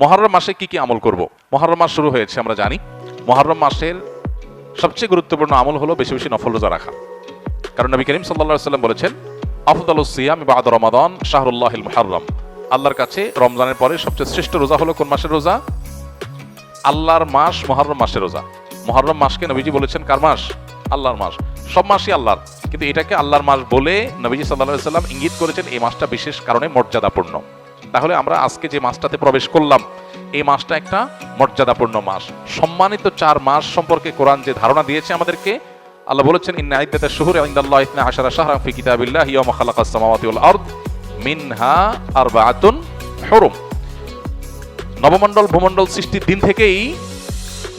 মুহররম মাসে কি কি আমল করব? মুহররম মাস শুরু হয়েছে, আমরা জানি। মুহররম মাসের সবচেয়ে গুরুত্বপূর্ণ আমল হলো বেশি বেশি নফল রোজা রাখা। কারণ নবী করিম সাল্লাল্লাহু আলাইহি ওয়াসাল্লাম বলেছেন, আফদালুস সিয়াম বা'দা রমাদান শাহরুল্লাহিল মুহররম। আল্লাহর কাছে রমজানের পরে সবচেয়ে শ্রেষ্ঠ রোজা হলো কোন মাসের রোজা? আল্লাহর মাস মুহররম মাসের রোজা। মুহররম মাসকে নবীজি বলেছেন কার মাস? আল্লাহর মাস। সব মাসই আল্লাহর, কিন্তু এটাকে আল্লাহর মাস বলে নবীজি সাল্লাল্লাহু আলাইহি ওয়াসাল্লাম ইঙ্গিত করেছেন এই মাসটা বিশেষ কারণে মর্যাদাপূর্ণ। তাহলে আমরা আজকে যে মাসটাতে প্রবেশ করলাম, এই মাসটা একটা মর্যাদাপূর্ণ মাস। সম্মানিত 4 মাস সম্পর্কে কোরআন যে ধারণা দিয়েছে আমাদেরকে, আল্লাহ বলেছেন, ইন্না ইদ্দাতাশ শুহুরি ইনদাল্লাহি 12 শাহরান ফি কিতাবিল্লাহি ইয়াওমা খালাকাস সামাওয়াতি ওয়াল আরদ মিনহা আরবাআতুন হুরুম। নবমণ্ডল ভূমণ্ডল সৃষ্টির দিন থেকেই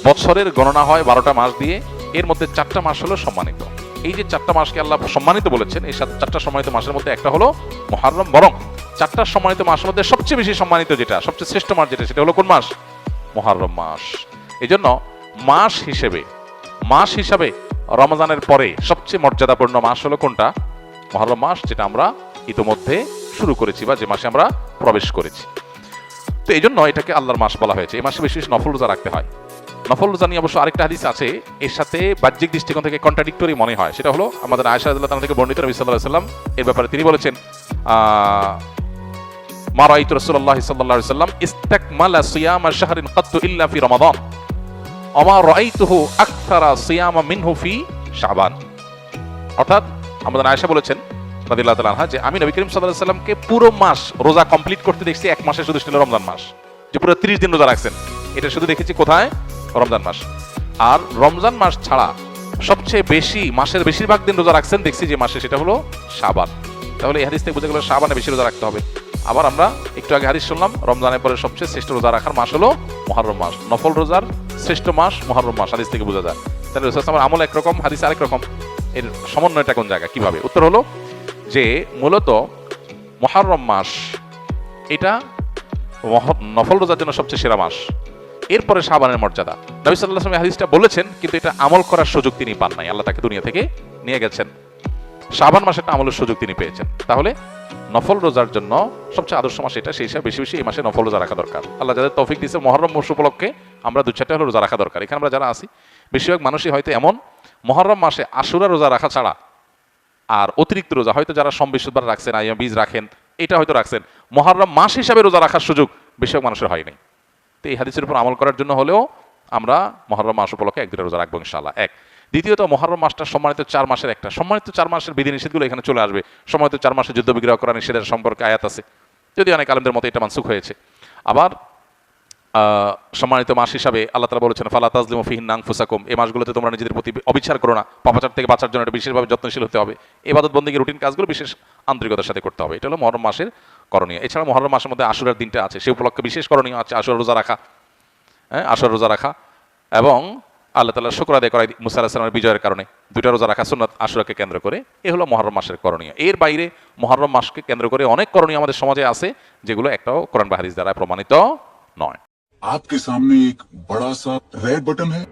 বছরের গণনা হয় 12টা মাস দিয়ে। এর মধ্যে 4টা মাস হলো সম্মানিত। এই যে 4টা মাসকে আল্লাহ সম্মানিত বলেছেন, এই 4টা সম্মানিত মাসের মধ্যে একটা হলো মুহররম। বরং 4টা সম্মানিত মাসের মধ্যে সবচেয়ে বেশি সম্মানিত যেটা, সবচেয়ে শ্রেষ্ঠ মাস যেটা, সেটা হলো কোন মাস? মুহররম মাস। এই জন্য মাস হিসাবে রমজানের পরে সবচেয়ে মর্যাদাপূর্ণ মাস হলো কোনটা? মুহররম মাস, যেটা আমরা ইতিমধ্যে শুরু করেছি বা যে মাসে আমরা প্রবেশ করেছি। তো এই জন্য এটাকে আল্লাহর মাস বলা হয়েছে। এই মাসে বেশি বেশি নফল রোজা রাখতে হয়। নফল রোজা নিয়ে অবশ্য আরেকটা হাদিস আছে, এর সাথে বাহ্যিক দৃষ্টিকোণ থেকে কন্ট্রাডিক্টরি মনে হয়। সেটা হলো আমাদের আয়েশা রাদিয়াল্লাহু তাআলা থেকে বর্ণিত, নবী সাল্লাল্লাহু আলাইহি ওয়াসাল্লাম এর ব্যাপারে তিনি বলেছেন, মা রাআইতু রাসূলুল্লাহি সাল্লাল্লাহু আলাইহি ওয়াসাল্লাম ইসতাকমালা সিয়ামা শাহরিন কাত্তু ইল্লা ফি রমাদান ওয়া মা রাআইতুহু আকসারা সিয়ামা মিনহু ফি শাবান। অর্থাৎ আমাদের আয়েশা বলেছেন রাদিয়াল্লাহু তাআলা আনহা যে আমি নবী করিম সাল্লাল্লাহু আলাইহি ওয়াসাল্লামকে পুরো মাস রোজা কমপ্লিট করতে দেখছি এক মাসে, শুধু ছিল রমজান মাস, যে পুরো 30 দিন রোজা রাখছেন। এটা শুধু দেখেছি কোথায়? রমজান মাস। আর রমজান মাস ছাড়া সবচেয়ে বেশি মাসের বেশিরভাগ দিন রোজা রাখছেন দেখছি যে মাসে, সেটা হলো শাবান। তাহলে এই হাদিস থেকে বোঝা গেল শাবানে বেশি রোজা রাখতে হবে। আবার আমরা একটু আগে হাদিস শুনলাম, রমজানের পরে সবচেয়ে শ্রেষ্ঠ রোজা রাখার মাস হলো মুহররম মাস। নফল রোজার শ্রেষ্ঠ মাস মুহররম মাস, হাদিস থেকে বোঝা যায়। তাহলে রাসূল সাল্লাল্লাহু আলাইহি ওয়াসাল্লাম আমল একরকম, হাদিস আরেক রকম। এর সমন্বয়টা কোন জায়গা, কিভাবে? উত্তর হলো যে মূলত মুহররম মাস এটা নফল রোজার জন্য সবচেয়ে সেরা মাস। এরপরে শাবানের মর্যাদা। নবী সাল্লাল্লাহু আলাইহি ওয়াসাল্লাম হাদিসটা বলেছেন, কিন্তু এটা আমল করার সুযোগ তিনি পান নাই। আল্লাহ তাকে দুনিয়া থেকে নিয়ে গেছেন। শাবান মাসে একটা আমলের সুযোগ তিনি পেয়েছেন। তাহলে নফল রোজার জন্য সবচেয়ে আদর্শ মাস এটা, সেই হিসাবে বেশি বেশি এই মাসে নফল রোজা রাখা দরকার। আল্লাহ যাদের তৌফিক দিয়েছে মুহররম মাস উপলক্ষে আমরা 2-4টা হলো রোজা রাখা দরকার। এখানে আমরা যারা আছি বেশিরভাগ মানুষই হয়তো এমন, মুহররম মাসে আশুরা রোজা রাখা ছাড়া আর অতিরিক্ত রোজা হয়তো যারা সোম বৃহস্পতিবার রাখছেন, আইয়াম বীজ রাখেন, এটা হয়তো রাখছেন, মুহররম মাস হিসাবে রোজা রাখার সুযোগ বেশিরভাগ মানুষের হয় নাই। তো এই হাদিসের উপর আমল করার জন্য হলেও আমরা মুহররম মাস উপলক্ষে 1-2টা রোজা রাখবো ইনশাআল্লাহ। এক। দ্বিতীয়ত, মুহররম মাসটা সম্মানিত 4 মাসের একটা। সম্মানিত 4 মাসের বিধিনিষেধগুলো এখানে চলে আসবে। সম্মানিত 4 মাসে যুদ্ধ বিগ্রহ করা নিষেধের সম্পর্কে আয়াত আছে, যদি অনেক আলেমদের মতে এটা মানসুখ হয়েছে। আবার সম্মানিত মাস হিসাবে আল্লাহ তাআলা বলেছেন, ফালা তাজলিমু ফিহিন্না আনফুসাকুম, এই মাসগুলোতে তোমরা নিজেদের প্রতি অবিচার করো না। পাপাচার থেকে বাঁচার জন্য এটা বিশেষভাবে যত্নশীল হতে হবে। ইবাদত বন্দেগীর রুটিন কাজগুলো বিশেষ আন্তরিকতার সাথে করতে হবে। এটা হলো মুহররম মাসের করণীয়। এছাড়া মুহররম মাসের মধ্যে আশুরার দিনটা আছে, সে উপলক্ষে বিশেষ করণীয় আছে আশুরা রোজা রাখা। আশুরা রোজা রাখা এবং আল্লাহ তাআলার শুকর আদায় করা মুসা আলাইহিস সালামের বিজয়ের কারণে 2টা রোজা রাখা সুন্নাত আশুরাকে কেন্দ্র করে। এ হলো মুহররম মাসের করণীয়। এর বাইরে মুহররম মাসকে কেন্দ্র করে অনেক করণীয় আমাদের সমাজে আছে, যেগুলো একটাও কোরআন বা হাদিস দ্বারা প্রমাণিত নয়। आपके सामने एक बड़ा सा रेड बटन है।